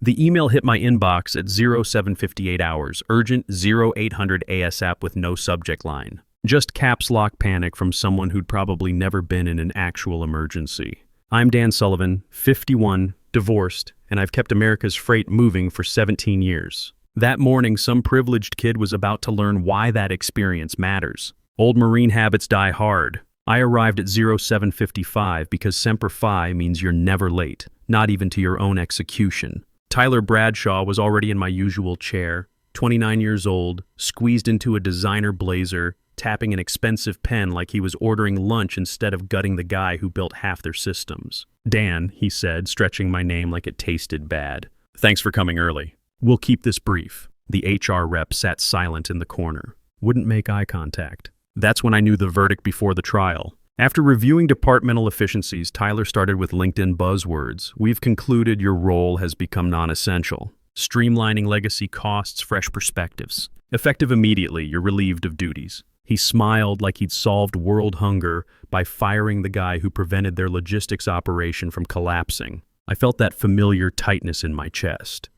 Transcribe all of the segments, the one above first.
The email hit my inbox at 0758 hours, urgent 0800 ASAP with no subject line. Just caps lock panic from someone who'd probably never been in an actual emergency. I'm Dan Sullivan, 51, divorced, and I've kept America's freight moving for 17 years. That morning, some privileged kid was about to learn why that experience matters. Old Marine habits die hard. I arrived at 0755 because Semper Fi means you're never late, not even to your own execution. Tyler Bradshaw was already in my usual chair, 29 years old, squeezed into a designer blazer, tapping an expensive pen like he was ordering lunch instead of gutting the guy who built half their systems. Dan, he said, stretching my name like it tasted bad. Thanks for coming early. We'll keep this brief. The HR rep sat silent in the corner. Wouldn't make eye contact. That's when I knew the verdict before the trial. After reviewing departmental efficiencies, Tyler started with LinkedIn buzzwords. We've concluded your role has become non-essential. Streamlining legacy costs, fresh perspectives. Effective immediately, you're relieved of duties. He smiled like he'd solved world hunger by firing the guy who prevented their logistics operation from collapsing. I felt that familiar tightness in my chest.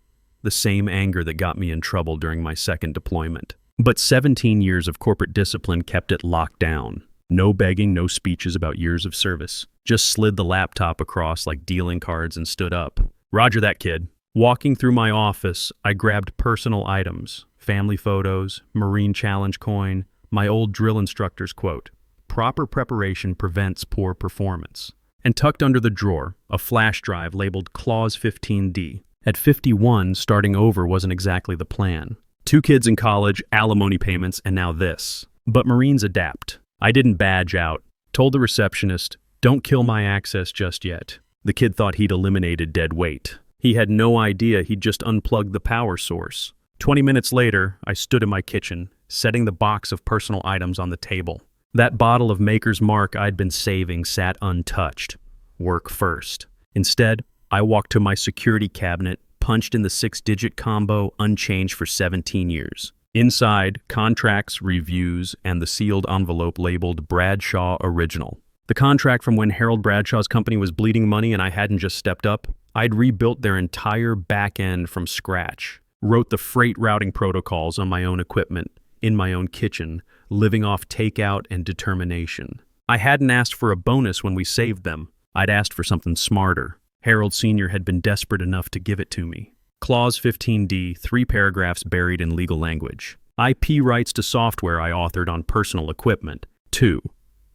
The same anger that got me in trouble during my second deployment. But 17 years of corporate discipline kept it locked down. No begging, no speeches about years of service. Just slid the laptop across like dealing cards and stood up. Roger that, kid. Walking through my office, I grabbed personal items. Family photos, Marine Challenge coin, my old drill instructor's quote, "Proper preparation prevents poor performance." And tucked under the drawer, a flash drive labeled Clause 15D. At 51, starting over wasn't exactly the plan. 2 kids in college, alimony payments, and now this. But Marines adapt. I didn't badge out. Told the receptionist, "Don't kill my access just yet." The kid thought he'd eliminated dead weight. He had no idea he'd just unplugged the power source. 20 minutes later, I stood in my kitchen, setting the box of personal items on the table. That bottle of Maker's Mark I'd been saving sat untouched. Work first. Instead, I walked to my security cabinet, punched in the 6-digit combo unchanged for 17 years. Inside, contracts, reviews, and the sealed envelope labeled Bradshaw Original. The contract from when Harold Bradshaw's company was bleeding money and I hadn't just stepped up. I'd rebuilt their entire back end from scratch. Wrote the freight routing protocols on my own equipment, in my own kitchen, living off takeout and determination. I hadn't asked for a bonus when we saved them. I'd asked for something smarter. Harold Sr. had been desperate enough to give it to me. Clause 15D, 3 paragraphs buried in legal language. IP rights to software I authored on personal equipment. 2.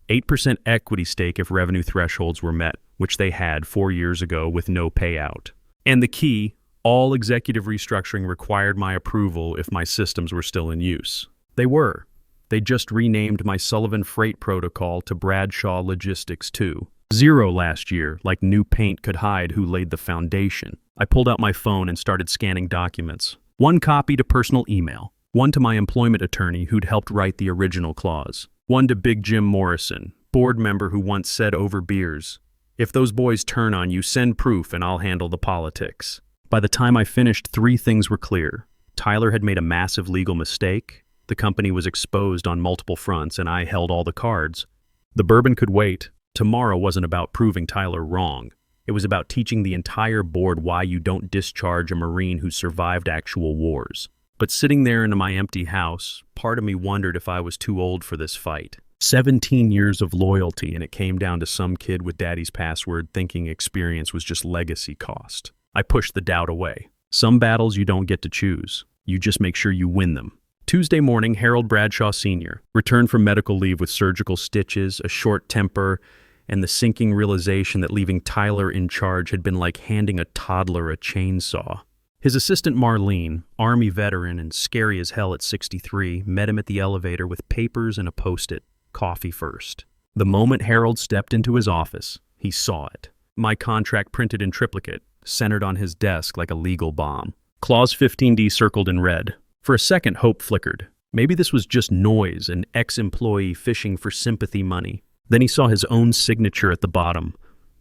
8% equity stake if revenue thresholds were met, which they had 4 years ago with no payout. And the key, all executive restructuring required my approval if my systems were still in use. They were. They just renamed my Sullivan Freight Protocol to Bradshaw Logistics 2. 0 last year, like new paint could hide who laid the foundation. I pulled out my phone and started scanning documents. 1 copy to personal email. 1 to my employment attorney who'd helped write the original clause. 1 to Big Jim Morrison, board member who once said over beers, "If those boys turn on you, send proof and I'll handle the politics." By the time I finished, 3 things were clear. Tyler had made a massive legal mistake. The company was exposed on multiple fronts and I held all the cards. The bourbon could wait. Tomorrow wasn't about proving Tyler wrong. It was about teaching the entire board why you don't discharge a Marine who survived actual wars. But sitting there in my empty house, part of me wondered if I was too old for this fight. 17 years of loyalty, and it came down to some kid with daddy's password thinking experience was just legacy cost. I pushed the doubt away. Some battles you don't get to choose. You just make sure you win them. Tuesday morning, Harold Bradshaw Sr. returned from medical leave with surgical stitches, a short temper, and the sinking realization that leaving Tyler in charge had been like handing a toddler a chainsaw. His assistant Marlene, Army veteran and scary as hell at 63, met him at the elevator with papers and a Post-it, coffee first. The moment Harold stepped into his office, he saw it. My contract printed in triplicate, centered on his desk like a legal bomb. Clause 15D circled in red. For a second, hope flickered. Maybe this was just noise, an ex-employee fishing for sympathy money. Then he saw his own signature at the bottom,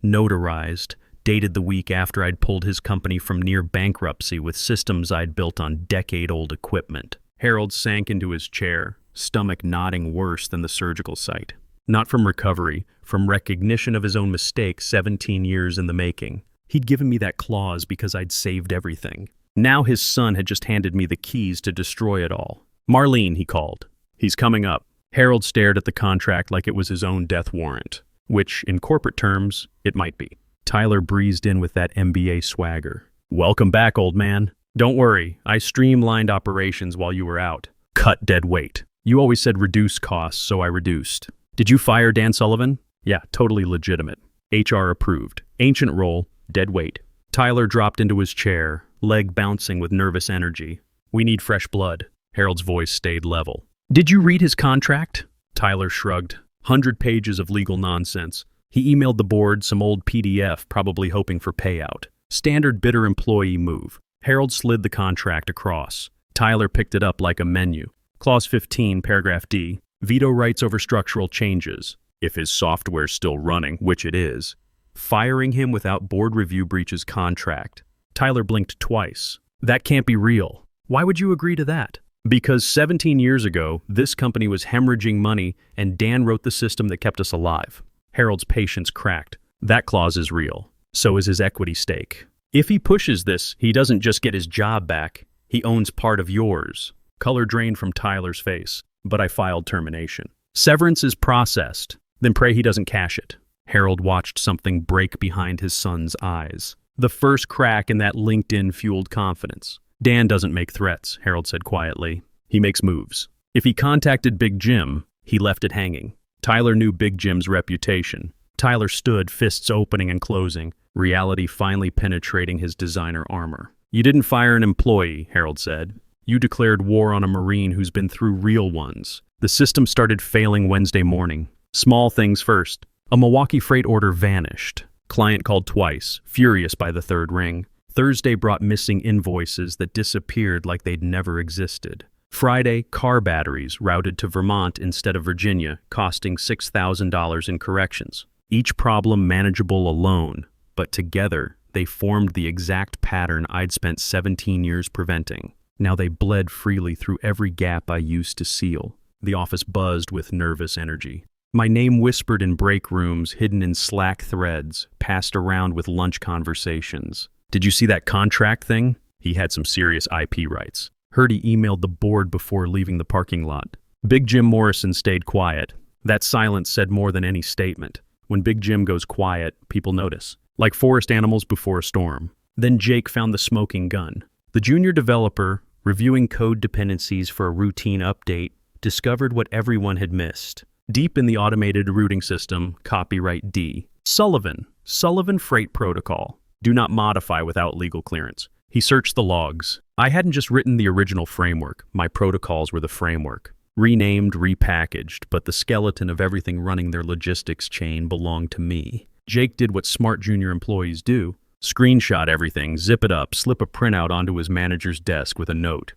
notarized, dated the week after I'd pulled his company from near bankruptcy with systems I'd built on decade-old equipment. Harold sank into his chair, stomach knotting worse than the surgical site. Not from recovery, from recognition of his own mistake 17 years in the making. He'd given me that clause because I'd saved everything. Now his son had just handed me the keys to destroy it all. Marlene, he called. He's coming up. Harold stared at the contract like it was his own death warrant, which, in corporate terms, it might be. Tyler breezed in with that MBA swagger. Welcome back, old man. Don't worry, I streamlined operations while you were out. Cut dead weight. You always said reduce costs, so I reduced. Did you fire Dan Sullivan? Yeah, totally legitimate. HR approved. Ancient role, dead weight. Tyler dropped into his chair, leg bouncing with nervous energy. We need fresh blood. Harold's voice stayed level. Did you read his contract? Tyler shrugged. 100 pages of legal nonsense. He emailed the board some old PDF, probably hoping for payout. Standard bitter employee move. Harold slid the contract across. Tyler picked it up like a menu. Clause 15, paragraph D. Veto rights over structural changes. If his software's still running, which it is. Firing him without board review breaches contract. Tyler blinked twice. That can't be real. Why would you agree to that? Because 17 years ago, this company was hemorrhaging money and Dan wrote the system that kept us alive. Harold's patience cracked. That clause is real. So is his equity stake. If he pushes this, he doesn't just get his job back. He owns part of yours. Color drained from Tyler's face, but I filed termination. Severance is processed. Then pray he doesn't cash it. Harold watched something break behind his son's eyes. The first crack in that LinkedIn-fueled confidence. Dan doesn't make threats, Harold said quietly. He makes moves. If he contacted Big Jim, he left it hanging. Tyler knew Big Jim's reputation. Tyler stood, fists opening and closing, reality finally penetrating his designer armor. You didn't fire an employee, Harold said. You declared war on a Marine who's been through real ones. The system started failing Wednesday morning. Small things first. A Milwaukee freight order vanished. Client called twice, furious by the third ring. Thursday brought missing invoices that disappeared like they'd never existed. Friday, car batteries routed to Vermont instead of Virginia, costing $6,000 in corrections. Each problem manageable alone, but together they formed the exact pattern I'd spent 17 years preventing. Now they bled freely through every gap I used to seal. The office buzzed with nervous energy. My name whispered in break rooms, hidden in Slack threads, passed around with lunch conversations. Did you see that contract thing? He had some serious IP rights. Heard he emailed the board before leaving the parking lot. Big Jim Morrison stayed quiet. That silence said more than any statement. When Big Jim goes quiet, people notice. Like forest animals before a storm. Then Jake found the smoking gun. The junior developer, reviewing code dependencies for a routine update, discovered what everyone had missed. Deep in the automated routing system, copyright D. Sullivan Freight Protocol. Do not modify without legal clearance. He searched the logs. I hadn't just written the original framework. My protocols were the framework. Renamed, repackaged, but the skeleton of everything running their logistics chain belonged to me. Jake did what smart junior employees do. Screenshot everything, zip it up, slip a printout onto his manager's desk with a note.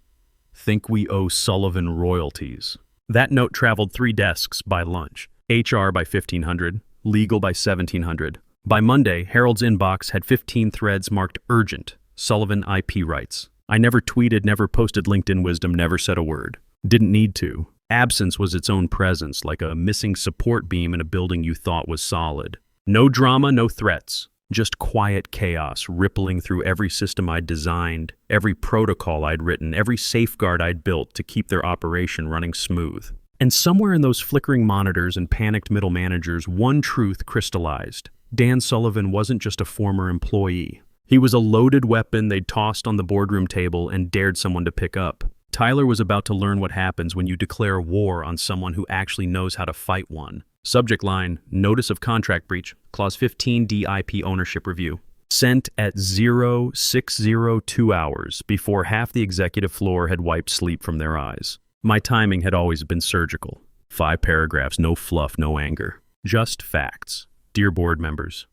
Think we owe Sullivan royalties. That note traveled 3 desks by lunch. HR by 1500, legal by 1700. By Monday, Harold's inbox had 15 threads marked urgent, Sullivan IP rights. I never tweeted, never posted LinkedIn wisdom, never said a word. Didn't need to. Absence was its own presence, like a missing support beam in a building you thought was solid. No drama, no threats. Just quiet chaos rippling through every system I'd designed, every protocol I'd written, every safeguard I'd built to keep their operation running smooth. And somewhere in those flickering monitors and panicked middle managers, one truth crystallized. Dan Sullivan wasn't just a former employee. He was a loaded weapon they'd tossed on the boardroom table and dared someone to pick up. Tyler was about to learn what happens when you declare war on someone who actually knows how to fight one. Subject line, Notice of Contract Breach, Clause 15 DIP Ownership Review. Sent at 0602 hours before half the executive floor had wiped sleep from their eyes. My timing had always been surgical. 5 paragraphs, no fluff, no anger. Just facts. Dear board members,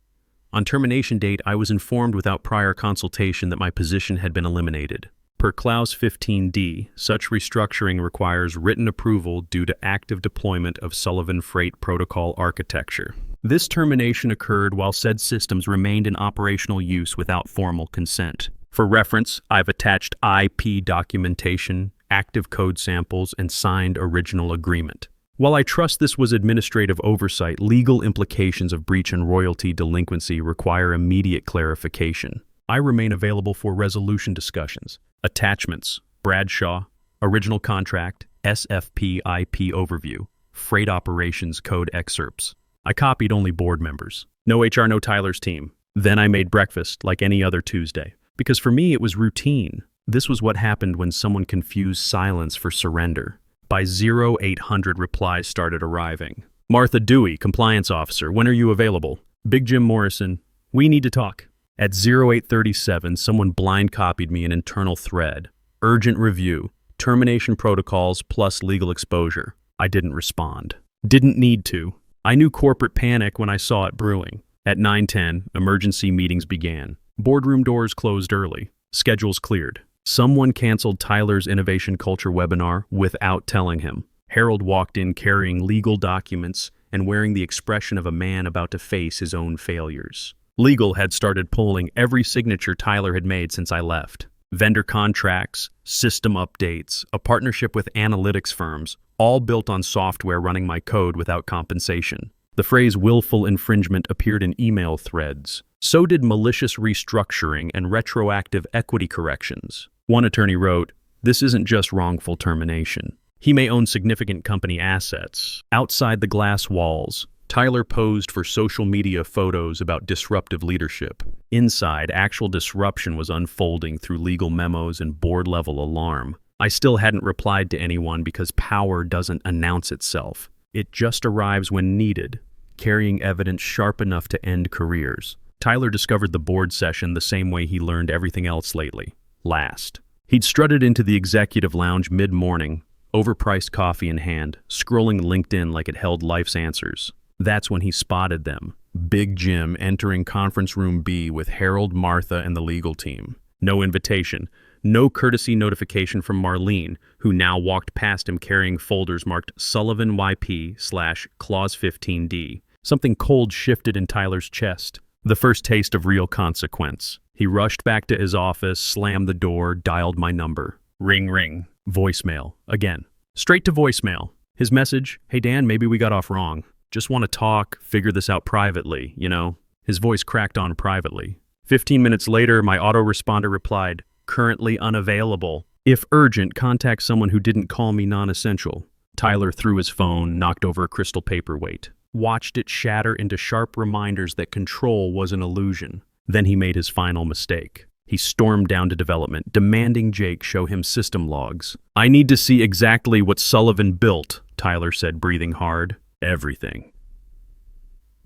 on termination date, I was informed without prior consultation that my position had been eliminated. Per Clause 15D, such restructuring requires written approval due to active deployment of Sullivan Freight Protocol architecture. This termination occurred while said systems remained in operational use without formal consent. For reference, I've attached IP documentation, active code samples, and signed original agreement. While I trust this was administrative oversight, legal implications of breach and royalty delinquency require immediate clarification. I remain available for resolution discussions. Attachments: Bradshaw, original contract, SFP IP overview, freight operations code excerpts. I copied only board members. No HR, no Tyler's team. Then I made breakfast like any other Tuesday. Because for me, it was routine. This was what happened when someone confused silence for surrender. By 0800, replies started arriving. Martha Dewey, compliance officer, when are you available? Big Jim Morrison, we need to talk. At 0837, someone blind copied me an internal thread. Urgent review, termination protocols plus legal exposure. I didn't respond. Didn't need to. I knew corporate panic when I saw it brewing. At 9:10, emergency meetings began. Boardroom doors closed early. Schedules cleared. Someone canceled Tyler's Innovation Culture webinar without telling him. Harold walked in carrying legal documents and wearing the expression of a man about to face his own failures. Legal had started pulling every signature Tyler had made since I left. Vendor contracts, system updates, a partnership with analytics firms, all built on software running my code without compensation. The phrase willful infringement appeared in email threads. So did malicious restructuring and retroactive equity corrections. One attorney wrote, "This isn't just wrongful termination. He may own significant company assets." Outside the glass walls, Tyler posed for social media photos about disruptive leadership. Inside, actual disruption was unfolding through legal memos and board-level alarm. I still hadn't replied to anyone because power doesn't announce itself. It just arrives when needed, carrying evidence sharp enough to end careers. Tyler discovered the board session the same way he learned everything else lately. Last. He'd strutted into the executive lounge mid-morning, overpriced coffee in hand, scrolling LinkedIn like it held life's answers. That's when he spotted them. Big Jim entering conference room B with Harold, Martha, and the legal team. No invitation. No courtesy notification from Marlene, who now walked past him carrying folders marked Sullivan YP/Clause 15D. Something cold shifted in Tyler's chest. The first taste of real consequence. He rushed back to his office, slammed the door, dialed my number. Ring, ring. Voicemail. Again. Straight to voicemail. His message, "Hey Dan, maybe we got off wrong. Just want to talk, figure this out privately, you know?" His voice cracked on privately. 15 minutes later, my autoresponder replied, "Currently unavailable. If urgent, contact someone who didn't call me non-essential." Tyler threw his phone, knocked over a crystal paperweight, watched it shatter into sharp reminders that control was an illusion. Then he made his final mistake. He stormed down to development, demanding Jake show him system logs. "I need to see exactly what Sullivan built," Tyler said, breathing hard. "Everything."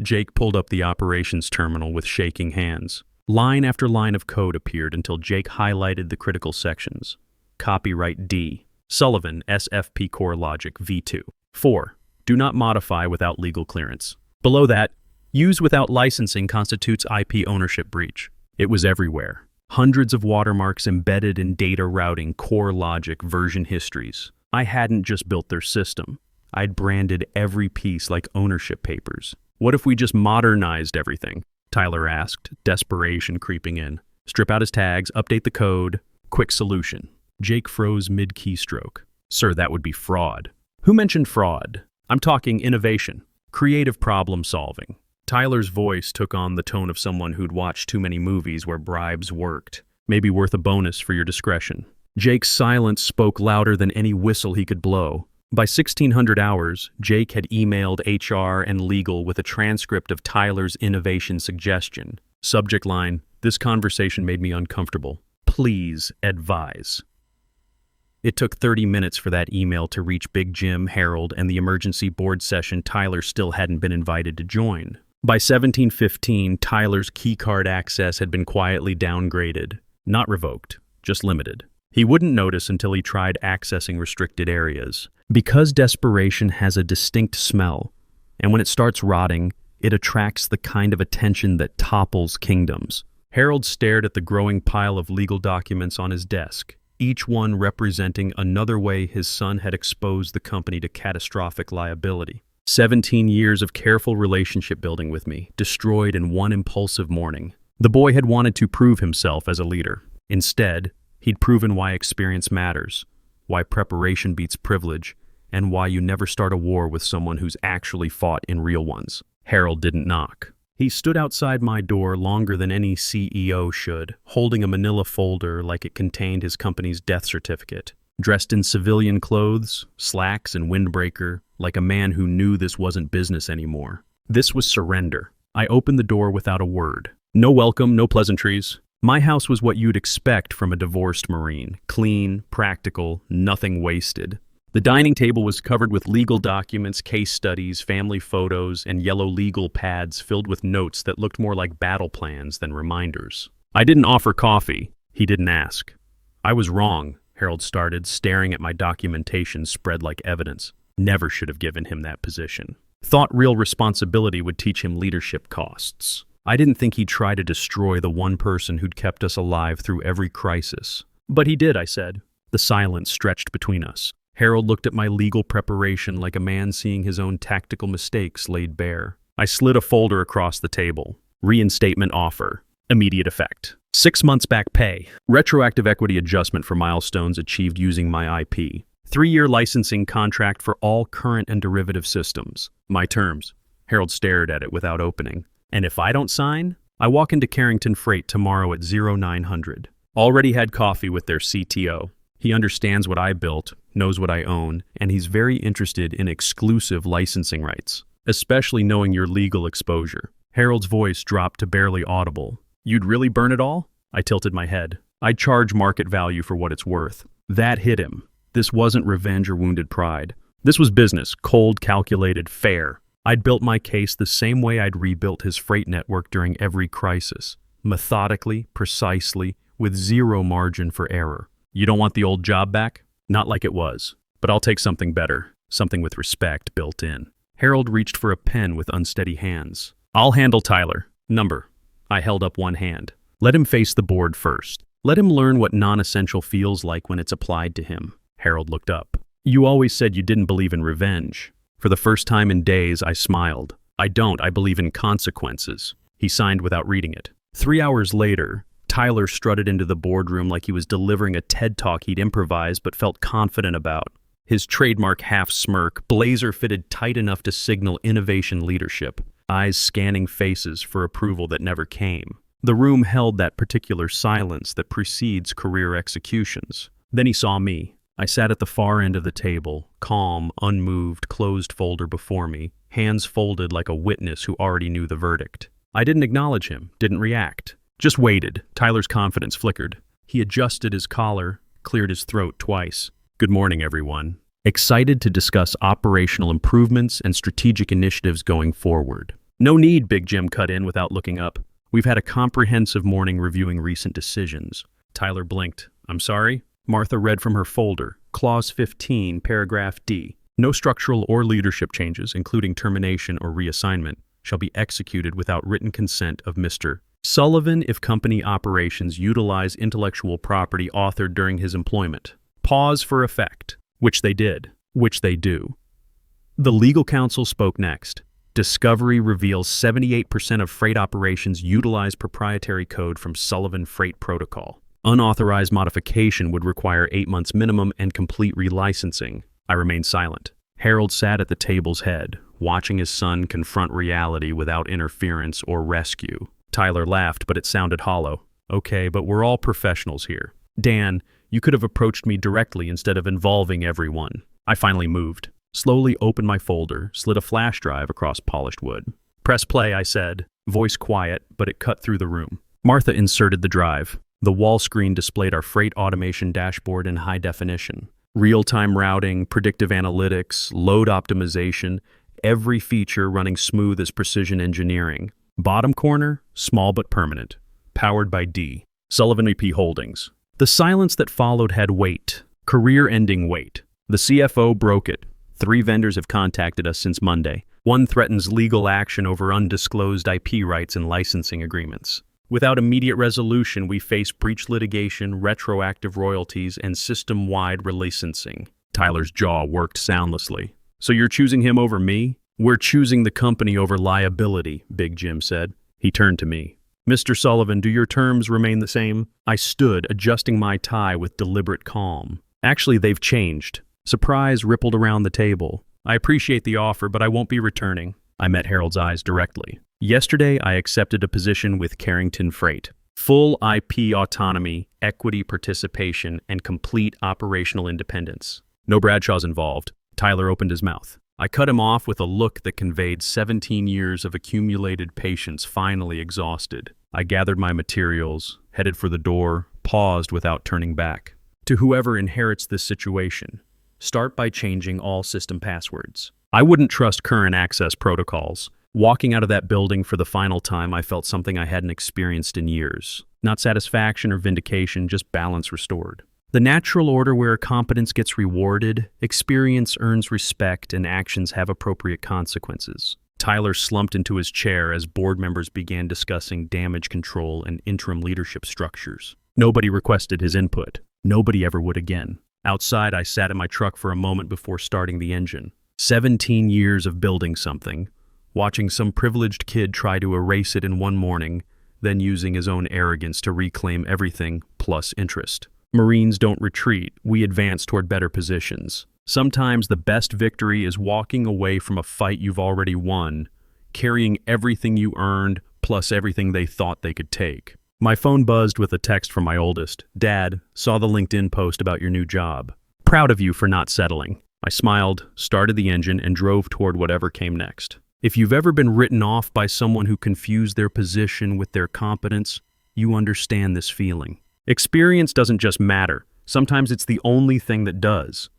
Jake pulled up the operations terminal with shaking hands. Line after line of code appeared until Jake highlighted the critical sections. Copyright D. Sullivan, SFP Core Logic, V2. 4. Do not modify without legal clearance. Below that, use without licensing constitutes IP ownership breach. It was everywhere. Hundreds of watermarks embedded in data routing, core logic, version histories. I hadn't just built their system. I'd branded every piece like ownership papers. What if we just modernized everything? Tyler asked, desperation creeping in. Strip out his tags, update the code. Quick solution. Jake froze mid-keystroke. "Sir, that would be fraud." "Who mentioned fraud? I'm talking innovation, creative problem solving." Tyler's voice took on the tone of someone who'd watched too many movies where bribes worked. Maybe worth a bonus for your discretion. Jake's silence spoke louder than any whistle he could blow. By 1600 hours, Jake had emailed HR and legal with a transcript of Tyler's innovation suggestion. Subject line, "This conversation made me uncomfortable. Please advise." It took 30 minutes for that email to reach Big Jim, Harold, and the emergency board session Tyler still hadn't been invited to join. By 1715, Tyler's keycard access had been quietly downgraded. Not revoked, just limited. He wouldn't notice until he tried accessing restricted areas. Because desperation has a distinct smell, and when it starts rotting, it attracts the kind of attention that topples kingdoms. Harold stared at the growing pile of legal documents on his desk, each one representing another way his son had exposed the company to catastrophic liability. 17 years of careful relationship building with me, destroyed in one impulsive morning. The boy had wanted to prove himself as a leader. Instead, he'd proven why experience matters, why preparation beats privilege, and why you never start a war with someone who's actually fought in real ones. Harold didn't knock. He stood outside my door longer than any CEO should, holding a manila folder like it contained his company's death certificate. Dressed in civilian clothes, slacks and windbreaker, like a man who knew this wasn't business anymore. This was surrender. I opened the door without a word. No welcome, no pleasantries. My house was what you'd expect from a divorced Marine. Clean, practical, nothing wasted. The dining table was covered with legal documents, case studies, family photos, and yellow legal pads filled with notes that looked more like battle plans than reminders. I didn't offer coffee. He didn't ask. I was wrong, Harold started, staring at my documentation spread like evidence. Never should have given him that position. Thought real responsibility would teach him leadership costs. I didn't think he'd try to destroy the one person who'd kept us alive through every crisis. But he did, I said. The silence stretched between us. Harold looked at my legal preparation like a man seeing his own tactical mistakes laid bare. I slid a folder across the table. Reinstatement offer. Immediate effect. 6 months back pay. Retroactive equity adjustment for milestones achieved using my IP. 3-year licensing contract for all current and derivative systems. My terms. Harold stared at it without opening. And if I don't sign, I walk into Carrington Freight tomorrow at 0900. Already had coffee with their CTO. He understands what I built, knows what I own, and he's very interested in exclusive licensing rights, especially knowing your legal exposure. Harold's voice dropped to barely audible. You'd really burn it all? I tilted my head. I'd charge market value for what it's worth. That hit him. This wasn't revenge or wounded pride. This was business, cold, calculated, fair. I'd built my case the same way I'd rebuilt his freight network during every crisis. Methodically, precisely, with zero margin for error. You don't want the old job back? Not like it was. But I'll take something better, something with respect built in. Harold reached for a pen with unsteady hands. I'll handle Tyler. Number. I held up one hand. Let him face the board first. Let him learn what non-essential feels like when it's applied to him. Harold looked up. You always said you didn't believe in revenge. For the first time in days, I smiled. I don't. I believe in consequences. He signed without reading it. 3 hours later, Tyler strutted into the boardroom like he was delivering a TED Talk he'd improvised but felt confident about. His trademark half-smirk, blazer fitted tight enough to signal innovation leadership, eyes scanning faces for approval that never came. The room held that particular silence that precedes career executions. Then he saw me. I sat at the far end of the table, calm, unmoved, closed folder before me, hands folded like a witness who already knew the verdict. I didn't acknowledge him, didn't react. Just waited. Tyler's confidence flickered. He adjusted his collar, cleared his throat twice. Good morning, everyone. Excited to discuss operational improvements and strategic initiatives going forward. No need, Big Jim cut in without looking up. We've had a comprehensive morning reviewing recent decisions. Tyler blinked. I'm sorry? Martha read from her folder. Clause 15, paragraph D. No structural or leadership changes, including termination or reassignment, shall be executed without written consent of Mr. Sullivan if company operations utilize intellectual property authored during his employment. Pause for effect. Which they did. Which they do. The legal counsel spoke next. Discovery reveals 78% of freight operations utilize proprietary code from Sullivan Freight Protocol. Unauthorized modification would require 8 months minimum and complete relicensing. I remained silent. Harold sat at the table's head, watching his son confront reality without interference or rescue. Tyler laughed, but it sounded hollow. Okay, but we're all professionals here. Dan, you could have approached me directly instead of involving everyone. I finally moved. Slowly opened my folder, slid a flash drive across polished wood. Press play, I said. Voice quiet, but it cut through the room. Martha inserted the drive. The wall screen displayed our freight automation dashboard in high definition. Real-time routing, predictive analytics, load optimization, every feature running smooth as precision engineering. Bottom corner, small but permanent. Powered by D. Sullivan EP Holdings. The silence that followed had weight. Career-ending weight. The CFO broke it. 3 vendors have contacted us since Monday. 1 threatens legal action over undisclosed IP rights and licensing agreements. Without immediate resolution, we face breach litigation, retroactive royalties, and system-wide relicensing. Tyler's jaw worked soundlessly. So you're choosing him over me? We're choosing the company over liability, Big Jim said. He turned to me. Mr. Sullivan, do your terms remain the same? I stood, adjusting my tie with deliberate calm. Actually, they've changed. Surprise rippled around the table. I appreciate the offer, but I won't be returning. I met Harold's eyes directly. Yesterday, I accepted a position with Carrington Freight. Full IP autonomy, equity participation, and complete operational independence. No Bradshaws involved. Tyler opened his mouth. I cut him off with a look that conveyed 17 years of accumulated patience finally exhausted. I gathered my materials, headed for the door, paused without turning back. To whoever inherits this situation, start by changing all system passwords. I wouldn't trust current access protocols. Walking out of that building for the final time, I felt something I hadn't experienced in years. Not satisfaction or vindication, just balance restored. The natural order where competence gets rewarded, experience earns respect, and actions have appropriate consequences. Tyler slumped into his chair as board members began discussing damage control and interim leadership structures. Nobody requested his input. Nobody ever would again. Outside, I sat in my truck for a moment before starting the engine. 17 years of building something, watching some privileged kid try to erase it in one morning, then using his own arrogance to reclaim everything plus interest. Marines don't retreat, we advance toward better positions. Sometimes the best victory is walking away from a fight you've already won, carrying everything you earned plus everything they thought they could take. My phone buzzed with a text from my oldest. Dad, saw the LinkedIn post about your new job. Proud of you for not settling. I smiled, started the engine, and drove toward whatever came next. If you've ever been written off by someone who confused their position with their competence, you understand this feeling. Experience doesn't just matter. Sometimes it's the only thing that does.